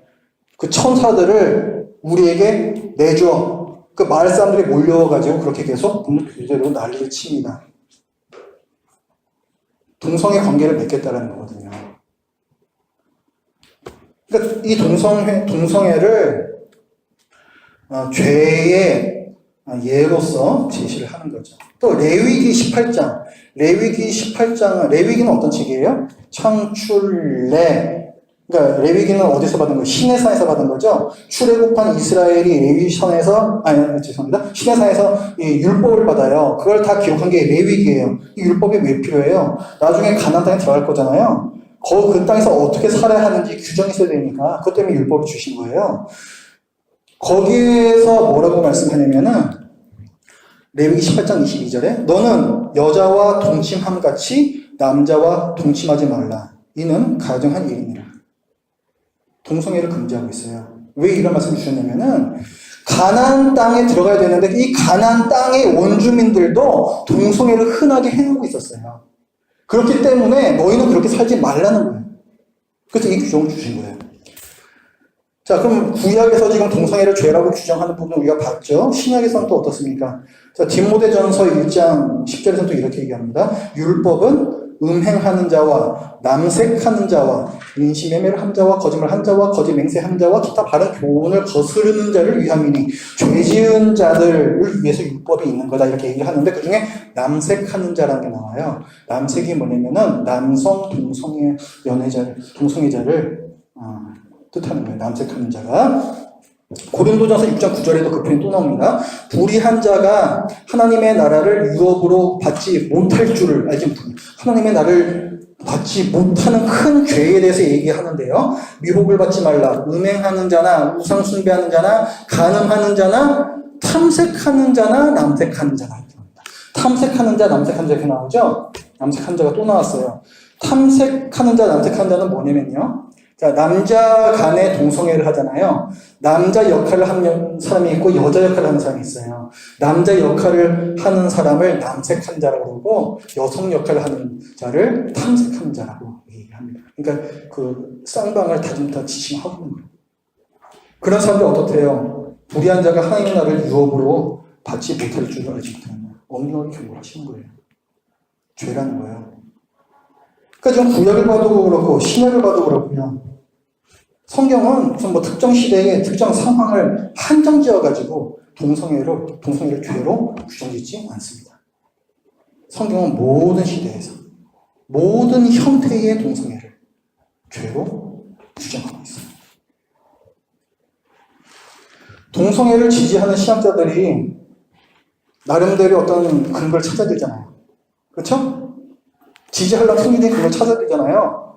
S1: 그 천사들을 우리에게 내줘. 그 마을 사람들이 몰려가지고 그렇게 계속 그대로 난리를 칩니다. 동성애 관계를 맺겠다라는 거거든요. 그러니까 이 동성애를 죄의 예로서 제시를 하는 거죠. 또 레위기 18장. 레위기는 어떤 책이에요? 창출래. 그러니까 레위기는 어디서 받은 거예요? 시내산에서 받은 거죠. 출애굽한 이스라엘이 시내산에서 이 율법을 받아요. 그걸 다 기록한 게 레위기예요. 이 율법이 왜 필요해요? 나중에 가나안 땅에 들어갈 거잖아요. 그 땅에서 어떻게 살아야 하는지 규정이 있어야 되니까 그것 때문에 율법을 주신 거예요. 거기에서 뭐라고 말씀하냐면은 레위기 18장 22절에 너는 여자와 동침함같이 남자와 동침하지 말라. 이는 가정한 일이니라. 동성애를 금지하고 있어요. 왜 이런 말씀을 주셨냐면은 가나안 땅에 들어가야 되는데 이 가나안 땅의 원주민들도 동성애를 흔하게 행하고 있었어요. 그렇기 때문에 너희는 그렇게 살지 말라는 거예요. 그래서 이 규정을 주신 거예요. 자, 그럼 구약에서 지금 동성애를 죄라고 규정하는 부분 우리가 봤죠? 신약에서는 또 어떻습니까? 자, 디모데전서 1장 10절에서는 또 이렇게 얘기합니다. 율법은 음행하는 자와 남색하는 자와 인신매매를 한 자와 거짓말한 자와 거짓 맹세한 자와 기타 바른 교훈을 거스르는 자를 위함이니 죄지은 자들을 위해서 율법이 있는 거다 이렇게 얘기를 하는데 그 중에 남색하는 자라는 게 나와요. 남색이 뭐냐면은 남성 동성애 연애자를 동성애자를 뜻하는 거예요. 남색하는 자가. 고린도전서 6장 9절에도 그 표현이 또 나옵니다. 불의한 자가 하나님의 나라를 유업으로 받지 못할 줄을 알지 못합니다. 하나님의 나라를 받지 못하는 큰 죄에 대해서 얘기하는데요. 미혹을 받지 말라. 음행하는 자나 우상 숭배하는 자나 간음하는 자나 탐색하는 자나 남색하는 자나. 탐색하는 자, 남색하는 자 이렇게 나오죠? 남색하는 자가 또 나왔어요. 탐색하는 자, 남색하는 자는 뭐냐면요. 자, 남자 간에 동성애를 하잖아요. 남자 역할을 하는 사람이 있고 여자 역할을 하는 사람이 있어요. 남자 역할을 하는 사람을 남색한 자라고 그러고 여성 역할을 하는 자를 탐색한 자라고 얘기합니다. 그러니까 그 쌍방을 다짐다 지칭하고 있는 거예요. 그런 사람들 어떻대요? 불의한 자가 하나님의 나라를 유업으로 받지 못할 줄을 알지 못하는 거예요. 엄격하게 경고하시는 거예요. 죄라는 거예요. 그러니까 지금 구약을 봐도 그렇고 신약을 봐도 그렇고요. 성경은 무슨 뭐 특정 시대의 특정 상황을 한정 지어가지고 동성애를 죄로 규정짓지 않습니다. 성경은 모든 시대에서 모든 형태의 동성애를 죄로 규정하고 있습니다. 동성애를 지지하는 신학자들이 나름대로 어떤 근거를 찾아야 되잖아요. 그렇죠? 지지하려면 승리된 근거를 찾아야 되잖아요.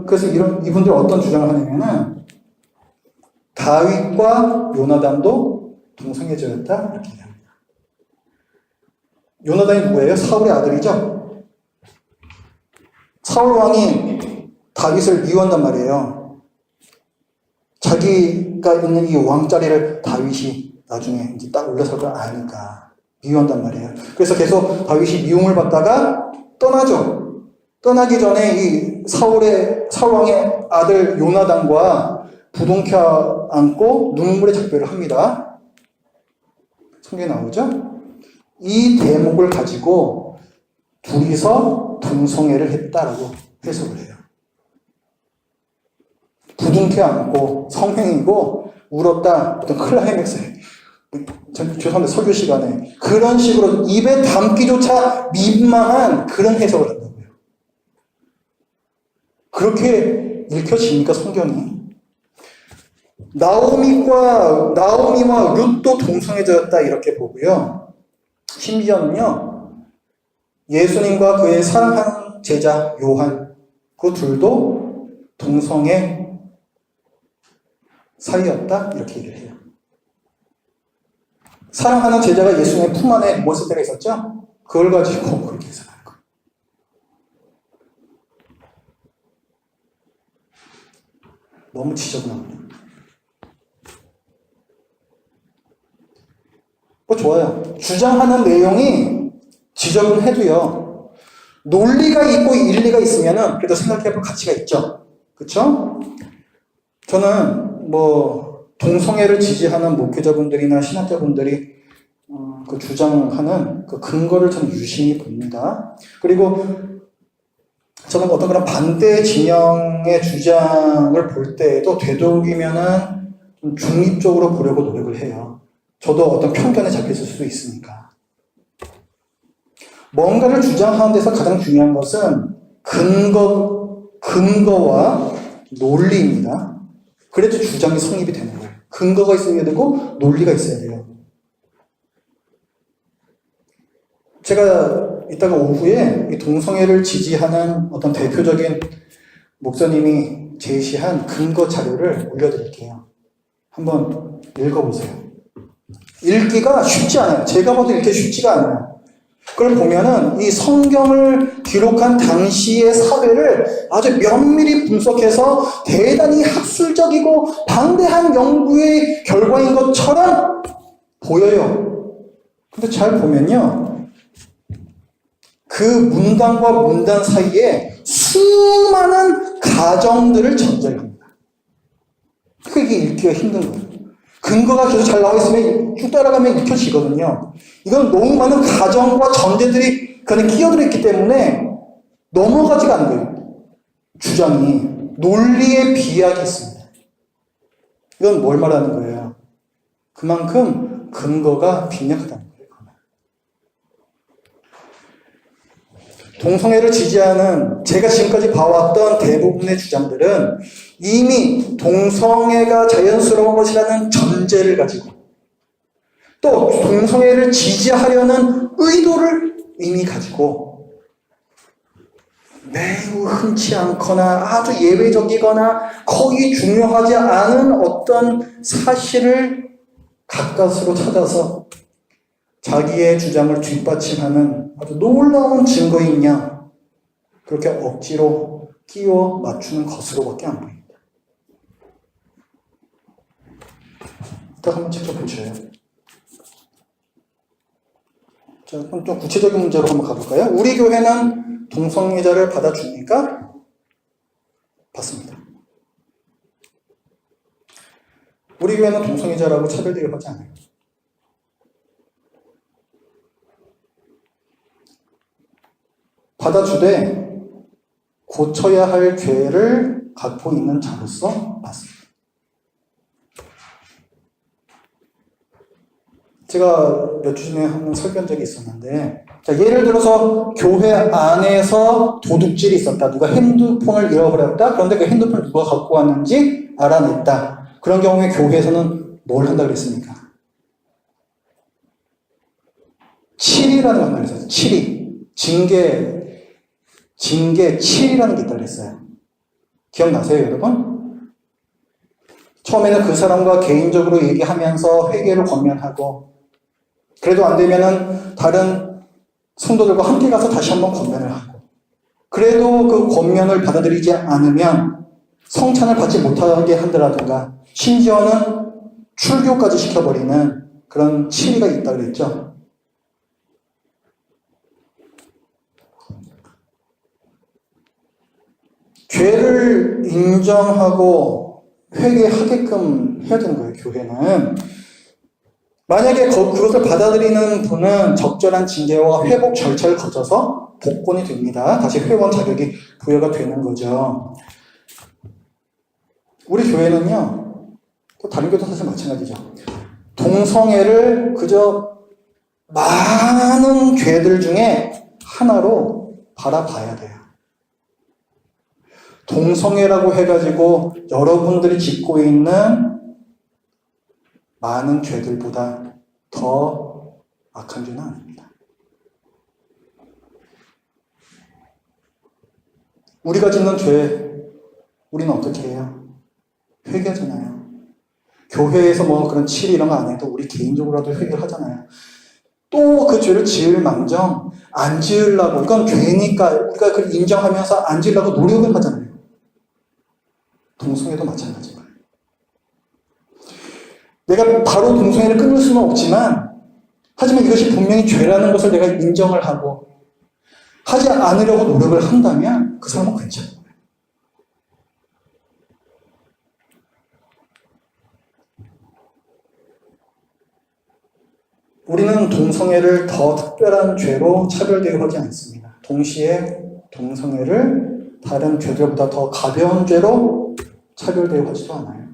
S1: 그래서 이분들이 어떤 주장을 하냐면은, 다윗과 요나단도 동성애자였다? 이렇게 얘기합니다. 요나단이 누구예요? 사울의 아들이죠? 사울 왕이 다윗을 미워한단 말이에요. 자기가 있는 이 왕자리를 다윗이 나중에 이제 딱 올라설 걸 아니까 미워한단 말이에요. 그래서 계속 다윗이 미움을 받다가 떠나죠. 떠나기 전에 이 사울 왕의 아들 요나단과 부둥켜 안고 눈물의 작별을 합니다. 성경에 나오죠? 이 대목을 가지고 둘이서 동성애를 했다라고 해석을 해요. 부둥켜 안고 성행이고 울었다 어떤 클라이맥스에 죄송한데 설교 시간에 그런 식으로 입에 담기조차 민망한 그런 해석을 한다고요. 그렇게 읽혀집니까 성경이? 나오미와 룻도 동성애자였다 이렇게 보고요. 심지어는요 예수님과 그의 사랑하는 제자 요한 그 둘도 동성애 사이였다 이렇게 얘기를 해요. 사랑하는 제자가 예수님의 품 안에 무엇을 때가 있었죠? 그걸 가지고 그렇게 해석하는 거예요. 너무 지저분합니다. 뭐 좋아요. 주장하는 내용이 지저분해도요. 논리가 있고 일리가 있으면은 그래도 생각해볼 가치가 있죠. 그렇죠? 저는 뭐 동성애를 지지하는 목회자분들이나 신학자분들이 그 주장하는 그 근거를 저는 유심히 봅니다. 그리고 저는 어떤 그런 반대 진영의 주장을 볼 때에도 되도록이면은 좀 중립적으로 보려고 노력을 해요. 저도 어떤 편견에 잡혔을 수도 있으니까. 뭔가를 주장하는 데서 가장 중요한 것은 근거와 논리입니다. 그래도 주장이 성립이 되는 거예요. 근거가 있어야 되고 논리가 있어야 돼요. 제가 이따가 오후에 이 동성애를 지지하는 어떤 대표적인 목사님이 제시한 근거 자료를 올려드릴게요. 한번 읽어보세요. 읽기가 쉽지 않아요. 제가 봐도 읽기 쉽지가 않아요. 그걸 보면은 이 성경을 기록한 당시의 사회를 아주 면밀히 분석해서 대단히 학술적이고 방대한 연구의 결과인 것처럼 보여요. 근데 잘 보면요. 그 문단과 문단 사이에 수많은 가정들을 전제합니다. 그게 읽기가 힘든 거예요. 근거가 계속 잘 나와 있으면 쭉 따라가면 읽혀지거든요. 이건 너무 많은 가정과 전제들이 그안에 끼어들어 있기 때문에 넘어가지가 않아요. 주장이. 논리의 비약이 있습니다. 이건 뭘 말하는 거예요? 그만큼 근거가 빈약하다는 거예요. 동성애를 지지하는 제가 지금까지 봐왔던 대부분의 주장들은 이미 동성애가 자연스러운 것이라는 전제를 가지고 또 동성애를 지지하려는 의도를 이미 가지고 매우 흔치 않거나 아주 예외적이거나 거의 중요하지 않은 어떤 사실을 가까스로 찾아서 자기의 주장을 뒷받침하는 아주 놀라운 증거인 양 그렇게 억지로 끼워 맞추는 것으로밖에 안 보입니다. 이따 한번 직접 보셔요. 자, 그럼 좀 구체적인 문제로 한번 가볼까요? 우리 교회는 동성애자를 받아줍니까? 받습니다. 우리 교회는 동성애자라고 차별 대우하지 않아요. 받아주되 고쳐야 할 죄를 갖고 있는 자로서 받습니다. 제가 몇 주 전에 한번 설교한 적이 있었는데, 자, 예를 들어서 교회 안에서 도둑질이 있었다. 누가 핸드폰을 잃어버렸다. 그런데 그 핸드폰을 누가 갖고 왔는지 알아냈다. 그런 경우에 교회에서는 뭘 한다 그랬습니까? 7이라는 걸 한다 그랬어요. 7이. 징계 7이라는 게 있다고 그랬어요. 기억나세요, 여러분? 처음에는 그 사람과 개인적으로 얘기하면서 회개를 권면하고, 그래도 안 되면은 다른 성도들과 함께 가서 다시 한번 권면을 하고, 그래도 그 권면을 받아들이지 않으면 성찬을 받지 못하게 한다라든가, 심지어는 출교까지 시켜버리는 그런 7위가 있다고 그랬죠. 죄를 인정하고 회개하게끔 해야 되는 거예요, 교회는. 만약에 그것을 받아들이는 분은 적절한 징계와 회복 절차를 거쳐서 복권이 됩니다. 다시 회원 자격이 부여가 되는 거죠. 우리 교회는요, 또 다른 교회도 사실 마찬가지죠. 동성애를 그저 많은 죄들 중에 하나로 바라봐야 돼요. 동성애라고 해가지고 여러분들이 짓고 있는 많은 죄들보다 더 악한 죄는 아닙니다. 우리가 짓는 죄, 우리는 어떻게 해요? 회개하잖아요. 교회에서 뭐 그런 치리 이런 거 안 해도 우리 개인적으로라도 회개를 하잖아요. 또 그 죄를 지을 망정 안 지으려고, 이건 죄니까 우리가 그걸 인정하면서 안 지으려고 노력을 하잖아요. 동성애도 마찬가지예요. 내가 바로 동성애를 끊을 수는 없지만, 하지만 이것이 분명히 죄라는 것을 내가 인정을 하고 하지 않으려고 노력을 한다면 그 사람은 괜찮아요. 우리는 동성애를 더 특별한 죄로 차별 대우하지 않습니다. 동시에 동성애를 다른 죄들보다 더 가벼운 죄로 차별 대우하지도 않아요.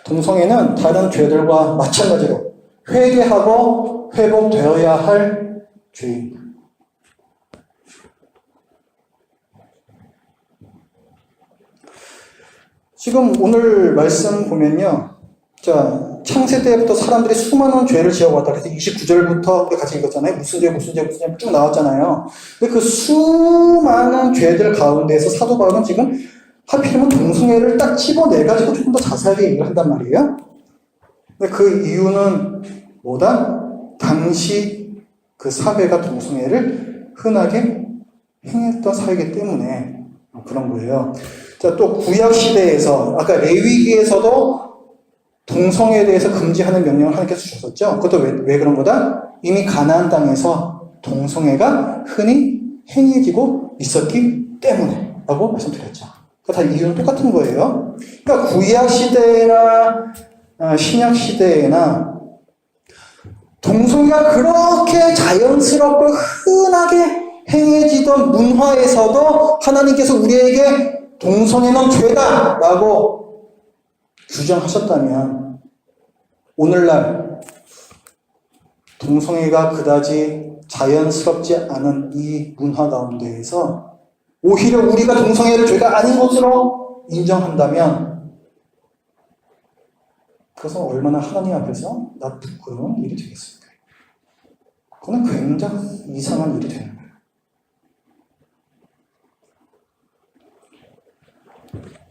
S1: 동성애는 다른 죄들과 마찬가지로 회개하고 회복되어야 할 죄입니다. 지금 오늘 말씀 보면요. 자, 창세 때부터 사람들이 수많은 죄를 지어왔다. 그래서 29절부터 같이 읽었잖아요. 무슨 죄 쭉 나왔잖아요. 근데 그 수많은 죄들 가운데에서 사도 바울은 지금 하필이면 동성애를 딱 집어내가지고 조금 더 자세하게 얘기를 한단 말이에요. 근데 그 이유는 뭐다? 당시 그 사회가 동성애를 흔하게 행했던 사회이기 때문에 그런 거예요. 자, 또 구약 시대에서 아까 레위기에서도 동성애에 대해서 금지하는 명령을 하나님께서 주셨었죠. 그것도 왜 그런 거다? 이미 가나안 땅에서 동성애가 흔히 행해지고 있었기 때문에 라고 말씀드렸죠. 다 이유는 똑같은 거예요. 그러니까 구약 시대나 신약 시대나 동성애가 그렇게 자연스럽고 흔하게 행해지던 문화에서도 하나님께서 우리에게 동성애는 죄다 라고 규정하셨다면 오늘날 동성애가 그다지 자연스럽지 않은 이 문화 가운데에서 오히려 우리가 동성애를 죄가 아닌 것으로 인정한다면 그것은 얼마나 하나님 앞에서 나 부끄러운 일이 되겠습니까? 그건 굉장히 이상한 일이 되는 거예요.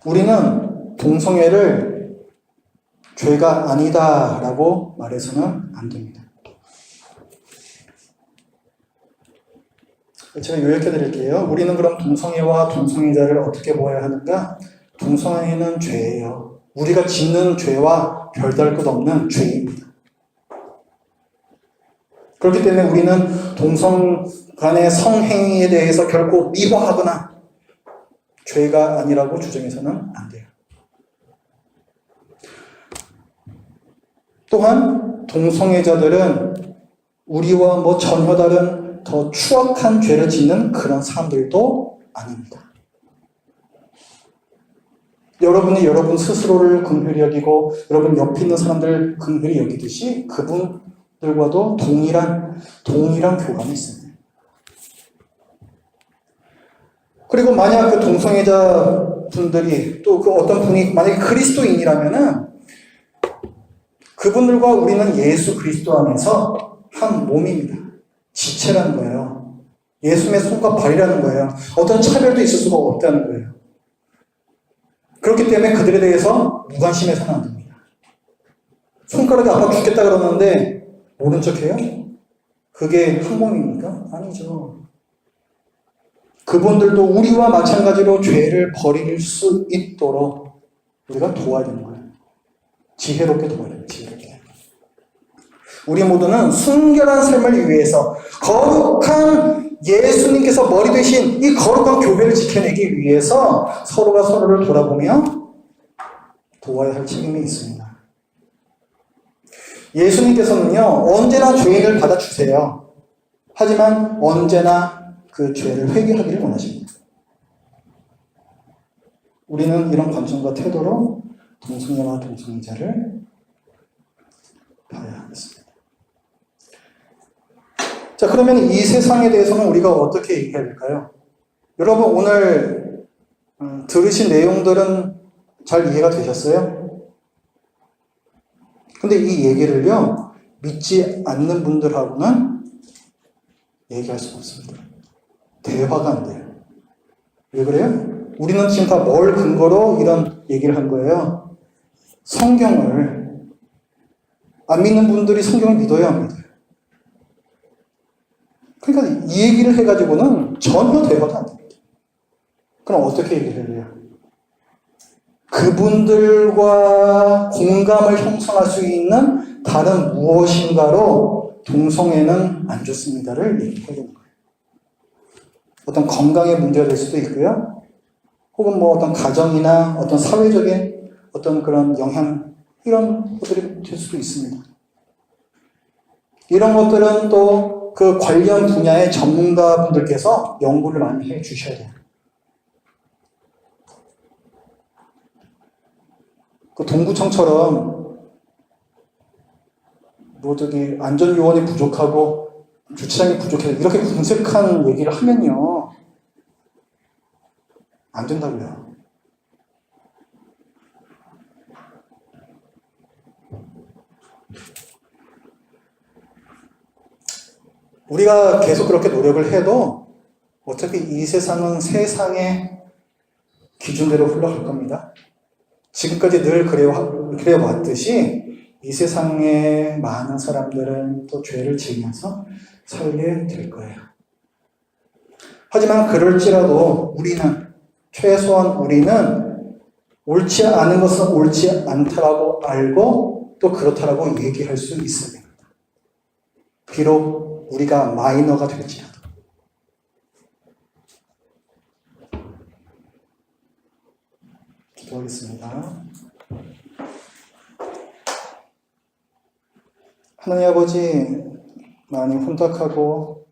S1: 우리는 동성애를 죄가 아니다라고 말해서는 안 됩니다. 제가 요약해 드릴게요. 우리는 그럼 동성애와 동성애자를 어떻게 보아야 하는가? 동성애는 죄예요. 우리가 짓는 죄와 별다를 것 없는 죄입니다. 그렇기 때문에 우리는 동성 간의 성행위에 대해서 결코 미화하거나 죄가 아니라고 주장해서는 안 돼요. 또한 동성애자들은 우리와 전혀 다른 더 추악한 죄를 짓는 그런 사람들도 아닙니다. 여러분이 여러분 스스로를 긍휼히 여기고 여러분 옆에 있는 사람들을 긍휼히 여기듯이 그분들과도 동일한 교감이 있습니다. 그리고 만약 그 동성애자 분들이 또 그 어떤 분이 만약에 그리스도인이라면은 그분들과 우리는 예수 그리스도 안에서 한 몸입니다. 지체라는 거예요. 예수님의 손과 발이라는 거예요. 어떤 차별도 있을 수가 없다는 거예요. 그렇기 때문에 그들에 대해서 무관심해서는 안 됩니다. 손가락이 아파 죽겠다 그러는데 모른 척해요? 그게 한 몸입니까? 아니죠. 그분들도 우리와 마찬가지로 죄를 버릴 수 있도록 우리가 도와야 되는 거예요. 지혜롭게 도와야 돼요. 지혜롭게. 우리 모두는 순결한 삶을 위해서 거룩한 예수님께서 머리 되신 이 거룩한 교회를 지켜내기 위해서 서로가 서로를 돌아보며 도와야 할 책임이 있습니다. 예수님께서는요, 언제나 죄인을 받아주세요. 하지만 언제나 그 죄를 회개하기를 원하십니다. 우리는 이런 관점과 태도로 동성애와 동성애자를 봐야 하겠습니다. 자, 그러면 이 세상에 대해서는 우리가 어떻게 얘기해야 될까요? 여러분 오늘 들으신 내용들은 잘 이해가 되셨어요? 근데 이 얘기를요, 믿지 않는 분들하고는 얘기할 수가 없습니다. 대화가 안 돼요. 왜 그래요? 우리는 지금 다 뭘 근거로 이런 얘기를 한 거예요? 성경을. 안 믿는 분들이 성경을 믿어야 합니다. 그러니까 이 얘기를 해가지고는 전혀 대화가 안 됩니다. 그럼 어떻게 얘기를 해요? 그분들과 공감을 형성할 수 있는 다른 무엇인가로 동성애는 안 좋습니다를 얘기해야 되는 거예요. 어떤 건강의 문제가 될 수도 있고요. 혹은 어떤 가정이나 어떤 사회적인 어떤 그런 영향, 이런 것들이 될 수도 있습니다. 이런 것들은 또 그 관련 분야의 전문가분들께서 연구를 많이 해 주셔야 돼요. 그 동구청처럼 안전요원이 부족하고 주차장이 부족해서 이렇게 궁색한 얘기를 하면요, 안 된다고요. 우리가 계속 그렇게 노력을 해도 어차피 이 세상은 세상의 기준대로 흘러갈 겁니다. 지금까지 늘 그래왔듯이 이 세상의 많은 사람들은 또 죄를 지으면서 살게 될 거예요. 하지만 그럴지라도 우리는, 최소한 우리는 옳지 않은 것은 옳지 않다라고 알고 또 그렇다라고 얘기할 수 있어야 됩니다. 비록 우리가 마이너가 될지라도. 기도하겠습니다. 하나님 아버지, 많이 혼탁하고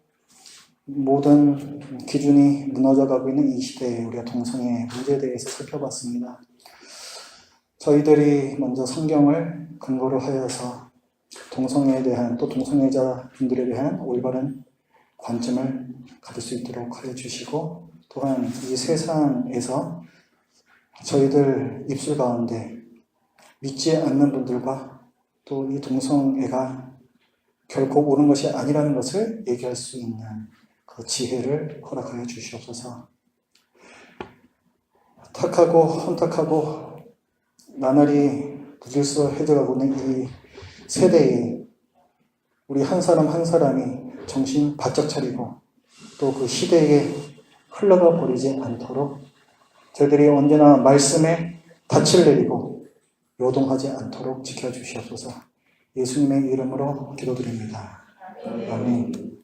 S1: 모든 기준이 무너져가고 있는 이 시대에 우리가 동성애 문제에 대해서 살펴봤습니다. 저희들이 먼저 성경을 근거로 하여서 동성애에 대한 또 동성애자 분들에 대한 올바른 관점을 가질 수 있도록 하여 주시고, 또한 이 세상에서 저희들 입술 가운데 믿지 않는 분들과 또 이 동성애가 결코 옳은 것이 아니라는 것을 얘기할 수 있는 그 지혜를 허락하여 주시옵소서. 탁하고 혼탁하고 나날이 무질서해져가고 있는 이 세대에 우리 한 사람 한 사람이 정신 바짝 차리고 또 그 시대에 흘러가 버리지 않도록 저희들이 언제나 말씀에 닻을 내리고 요동하지 않도록 지켜주시옵소서. 예수님의 이름으로 기도드립니다. 아멘.